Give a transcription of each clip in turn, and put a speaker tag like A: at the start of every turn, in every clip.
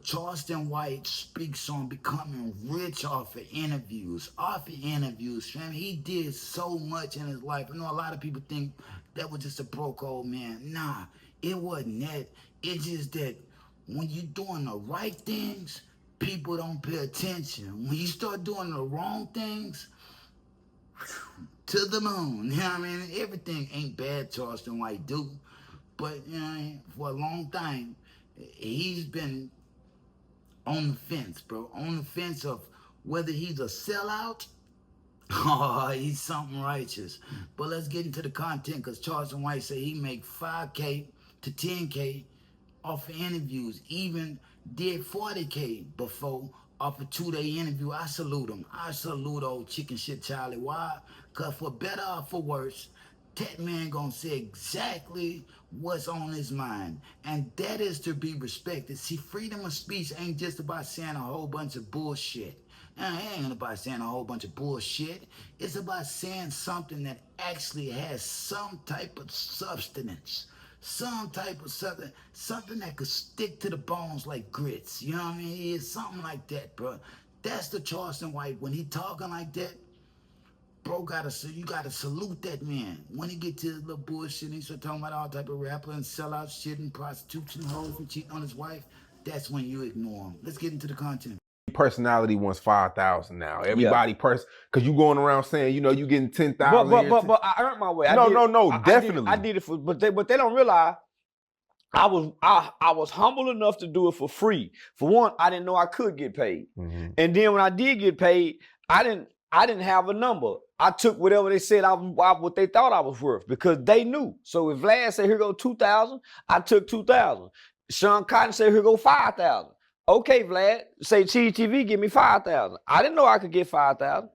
A: Charleston White speaks on becoming rich off of interviews. Off of interviews, fam. He did so much in his life. I know a lot of people think that was just a broke old man. Nah, it wasn't that. It's just that when you're doing the right things, people don't pay attention. When you start doing the wrong things, to the moon. You know what I mean? Everything ain't bad Charleston White do. But, you know, for a long time, he's been on the fence, bro. On the fence of whether he's a sellout or he's something righteous. But let's get into the content, because Charleston White said he make 5K to 10K off of interviews. Even did 40K before off a 2-day interview. I salute him. I salute old chicken shit Charlie. Why? Because for better or for worse, that man gonna say exactly what's on his mind. And that is to be respected. See, freedom of speech ain't just about saying a whole bunch of bullshit. And it ain't about saying a whole bunch of bullshit. It's about saying something that actually has some type of substance. Some type of something that could stick to the bones like grits. You know what I mean? It's something like that, bro. That's the Charleston White. When he talking like that, bro, you gotta salute that man. When he get to his little bullshit, he start talking about all type of rapper and sellout shit and prostitution, hoes and cheating on his wife. That's when you ignore him. Let's get into the content.
B: Personality wants 5,000 now. Everybody because you going around saying, you know, you getting 10,000.
C: But I earned my way.
B: Definitely.
C: I did it for, but they don't realize I was humble enough to do it for free. For one, I didn't know I could get paid, and then when I did get paid, I didn't have a number. I took whatever they said what they thought I was worth, because they knew. So if Vlad said, here go 2,000, I took 2,000. Sean Cotton said, here go 5,000. Okay, Vlad, say Cheese TV, give me 5,000. I didn't know I could get 5,000.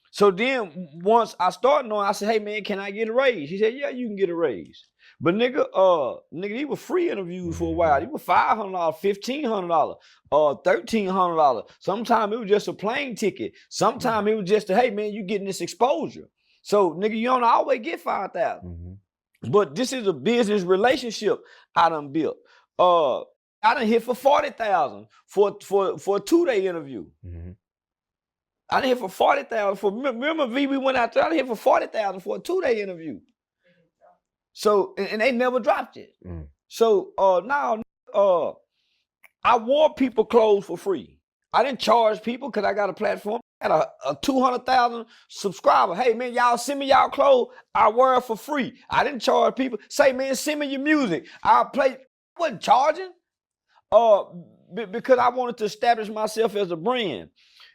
C: So then once I started knowing, I said, hey man, can I get a raise? He said, yeah, you can get a raise. But nigga, these were free interviews for a while. These were $500, $1,500, $1,300. Sometimes it was just a plane ticket. Sometimes it was just hey man, you getting this exposure. So nigga, you don't always get 5,000. But this is a business relationship I done built. I done hit for 40,000 for a 2-day interview. I done hit for 40,000 remember V, we went out there, I done hit for 40,000 for a 2-day interview. So, and they never dropped it. So now I wore people clothes for free. I didn't charge people because I got a platform. I had a 200,000 subscriber. Hey man, y'all send me y'all clothes. I wear it for free. I didn't charge people. Say man, send me your music. I'll play. I wasn't charging. Because I wanted to establish myself as a brand.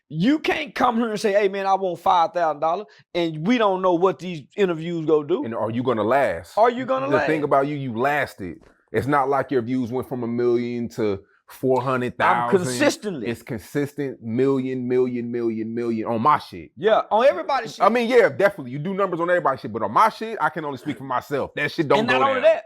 C: You can't come here and say, hey man, I want $5,000, and we don't know what these interviews go do.
B: And are you gonna last?
C: Are you gonna last?
B: The thing about you lasted. It's not like your views went from 1 million to 400,000.
C: I'm consistently.
B: It's consistent million on my shit.
C: Yeah, on everybody's shit.
B: I mean, yeah, definitely. You do numbers on everybody's shit, but on my shit, I can only speak for myself. That shit don't go down. And not only that,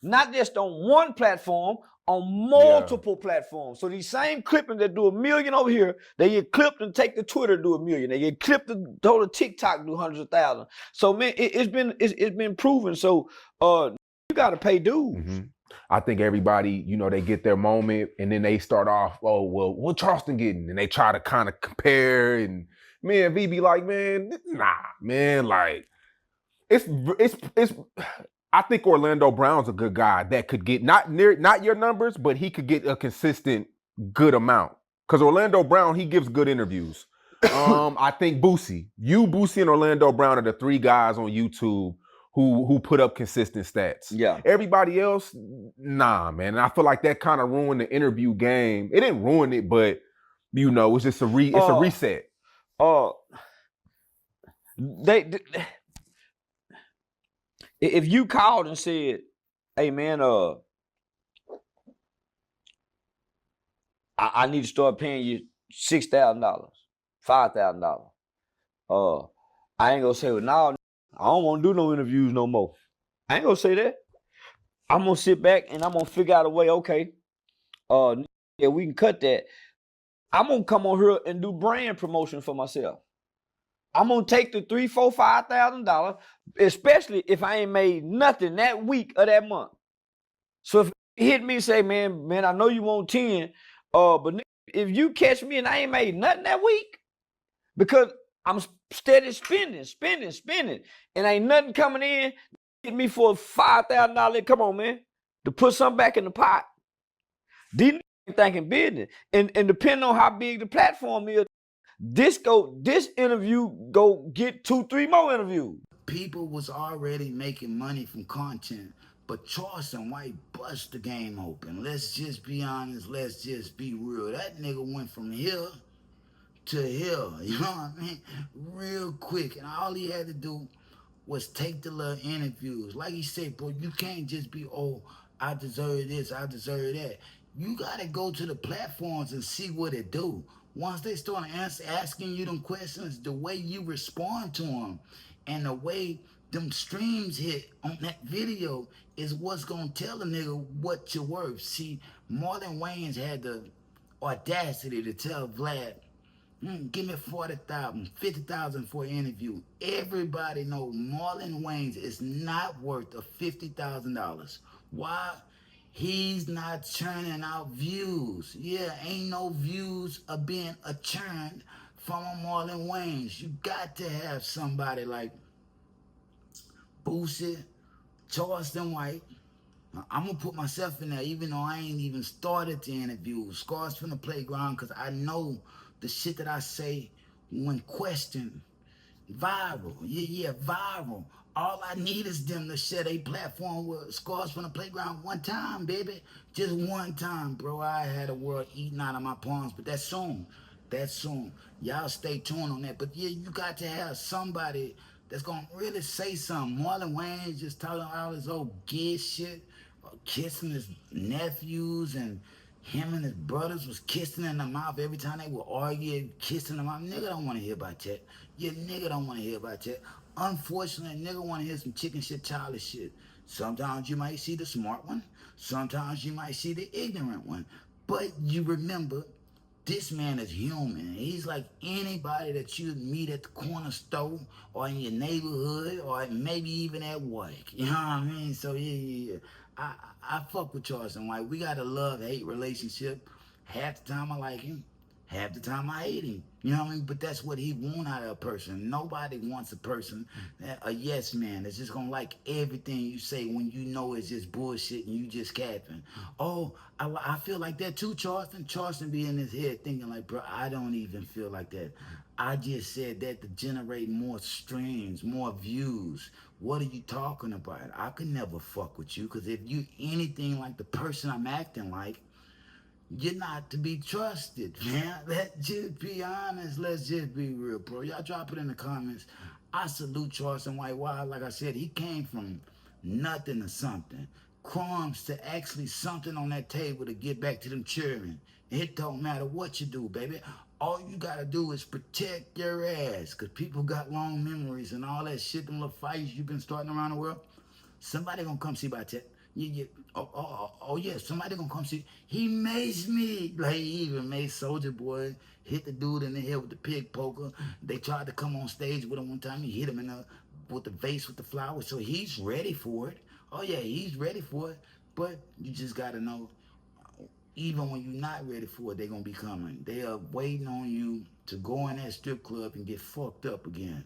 C: not just on one platform, on multiple platforms. So these same clippings that do 1 million over here, they get clipped and take to Twitter to do 1 million. They get clipped and go to TikTok do hundreds of thousands. So man, it's been proven. So you gotta pay dues.
B: I think everybody, you know, they get their moment and then they start off, oh well, what Charleston getting? And they try to kind of compare, and me and V be like, man, nah, man, like it's I think Orlando Brown's a good guy that could get not your numbers, but he could get a consistent good amount. Because Orlando Brown, he gives good interviews. I think Boosie, and Orlando Brown are the 3 guys on YouTube who put up consistent stats.
C: Yeah.
B: Everybody else, nah, man. And I feel like that kind of ruined the interview game. It didn't ruin it, but you know, it's just a reset.
C: If you called and said, hey man, I need to start paying you $6,000, $5,000. I ain't gonna say, well, no, I don't want to do no interviews no more. I ain't gonna say that. I'm gonna sit back and I'm gonna figure out a way, okay, yeah, we can cut that. I'm gonna come on here and do brand promotion for myself. I'm gonna take the $3,000, $4,000, $5,000, especially if I ain't made nothing that week or that month. So if hit me and say, man, I know you want 10, but if you catch me and I ain't made nothing that week, because I'm steady spending, and ain't nothing coming in, hit me for $5,000. Come on, man, to put something back in the pot. These ain't thinking business, and depending on how big the platform is, this interview go get 2-3 more interviews.
A: People was already making money from content, but Charleston White bust the game open. Let's just be honest. Let's just be real. That nigga went from here to here. You know what I mean? Real quick, and all he had to do was take the little interviews. Like he said, bro, you can't just be, oh, I deserve this, I deserve that. You gotta go to the platforms and see what it do. Once they start asking you them questions, the way you respond to them and the way them streams hit on that video is what's gonna tell a nigga what you're worth. See, Marlon Wayans had the audacity to tell Vlad, give me 40,000, 50,000 for an interview. Everybody know Marlon Wayans is not worth of $50,000. Why? He's not churning out views. Yeah, ain't no views of being a churned from a Marlon Wayans. You got to have somebody like Boosie, Charleston White. I'm gonna put myself in there, even though I ain't even started the interview. Scars from the playground, because I know the shit that I say when questioned, viral. Yeah, viral. All I need is them to share their platform with Scars from the Playground one time, baby. Just one time, bro. I had a world eating out of my palms, but that's soon. That's soon. Y'all stay tuned on that. But yeah, you got to have somebody that's gonna really say something. Marlon Wayans just talking all this old gay shit, kissing his nephews, and him and his brothers was kissing in the mouth every time they would argue, kissing them out. Nigga don't want to hear about that. Yeah, nigga don't want to hear about that. Unfortunately, nigga want to hear some chicken shit, childish shit. Sometimes you might see the smart one. Sometimes you might see the ignorant one. But you remember, this man is human. He's like anybody that you meet at the corner store or in your neighborhood or maybe even at work. You know what I mean? So yeah. I fuck with Charleston White. We got a love-hate relationship. Half the time I like him, half the time I hate him. You know what I mean? But that's what he want out of a person. Nobody wants a person, a yes man, that's just gonna like everything you say when you know it's just bullshit and you just capping. Oh, I feel like that too, Charleston. Charleston be in his head thinking like, bro, I don't even feel like that. I just said that to generate more streams, more views. What are you talking about? I could never fuck with you, because if you anything like the person I'm acting like, you're not to be trusted, man. Let's just be honest. Let's just be real, bro. Y'all drop it in the comments. I salute Charleston White. Why? Like I said, he came from nothing to something. Crumbs to actually something on that table to get back to them children. It don't matter what you do, baby. All you gotta do is protect your ass, because people got long memories and all that shit, them little fights you've been starting around the world. Somebody gonna come see about that. Yeah. Oh, yeah, somebody gonna come see. He maced me. Like, he even made Soldier Boy hit the dude in the head with the pig poker. They tried to come on stage with him one time. He hit him with the vase with the flowers. So he's ready for it. Oh, yeah, he's ready for it. But you just gotta know, even when you're not ready for it, they're gonna be coming. They are waiting on you to go in that strip club and get fucked up again.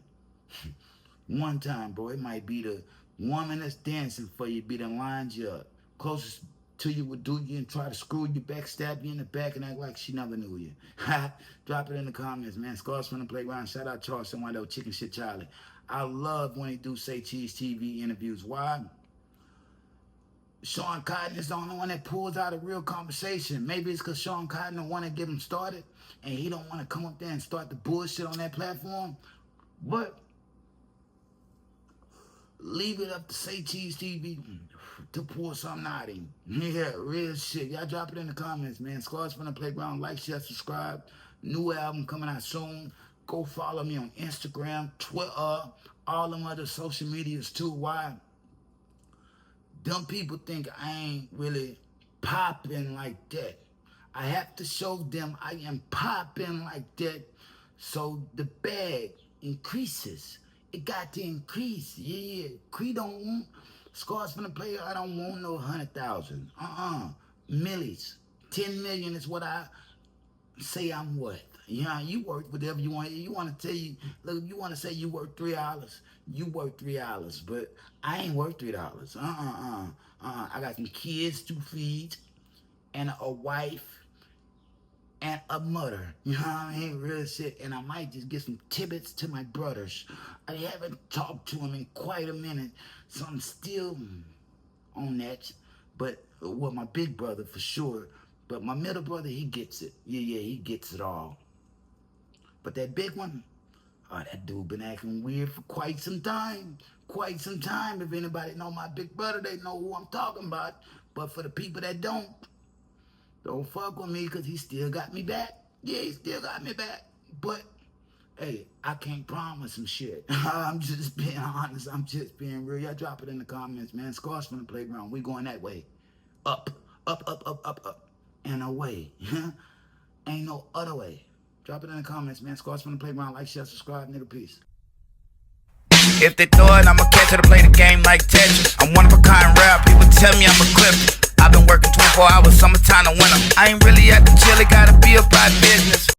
A: One time, bro. It might be the woman that's dancing for you, be the lines you up. Closest to you would do you and try to screw you, backstab you in the back and act like she never knew you. Drop it in the comments, man. Scars from the Playground. Shout out Charleston White, chicken shit Charlie. I love when he do Say Cheese TV interviews. Why? Sean Cotton is the only one that pulls out a real conversation. Maybe it's because Sean Cotton don't want to get him started and he don't want to come up there and start the bullshit on that platform. But leave it up to Say Cheese TV to pull something out of him. Yeah, real shit. Y'all drop it in the comments, man. Scars from the Playground. Like, share, subscribe. New album coming out soon. Go follow me on Instagram, Twitter, all them other social medias too. Why? Them people think I ain't really popping like that. I have to show them I am popping like that so the bag increases. It got to increase. Yeah. Cree don't want Scars from the player, I don't want no 100,000. Millies. 10 million is what I say I'm worth. Yeah, you worth whatever you want. You want to tell you, look, if you want to say you worth $3, you worth $3. But I ain't worth $3. I got some kids to feed and a wife and a mother. You know what I mean? Real shit. And I might just get some tidbits to my brothers. I haven't talked to them in quite a minute, so I'm still on that. But, well, my big brother for sure. But my middle brother, he gets it. Yeah, he gets it all. But that big one, oh, that dude been acting weird for quite some time. Quite some time. If anybody know my big brother, they know who I'm talking about. But for the people that don't fuck with me because he still got me back. Yeah, he still got me back. But, hey, I can't promise some shit. I'm just being honest. I'm just being real. Y'all drop it in the comments, man. Scars from the playground. We going that way. Up, up, up, up, up, up. And away. Ain't no other way. Drop it in the comments, man. Scars from the playground. Like, share, subscribe, nigga. Peace.
D: If they throw it, I'ma catch it to play the game like Tetris. I'm one of a kind rap. People tell me I'm a clip. I've been working 24 hours, summertime to winter. I ain't really at the chill, it gotta be about business.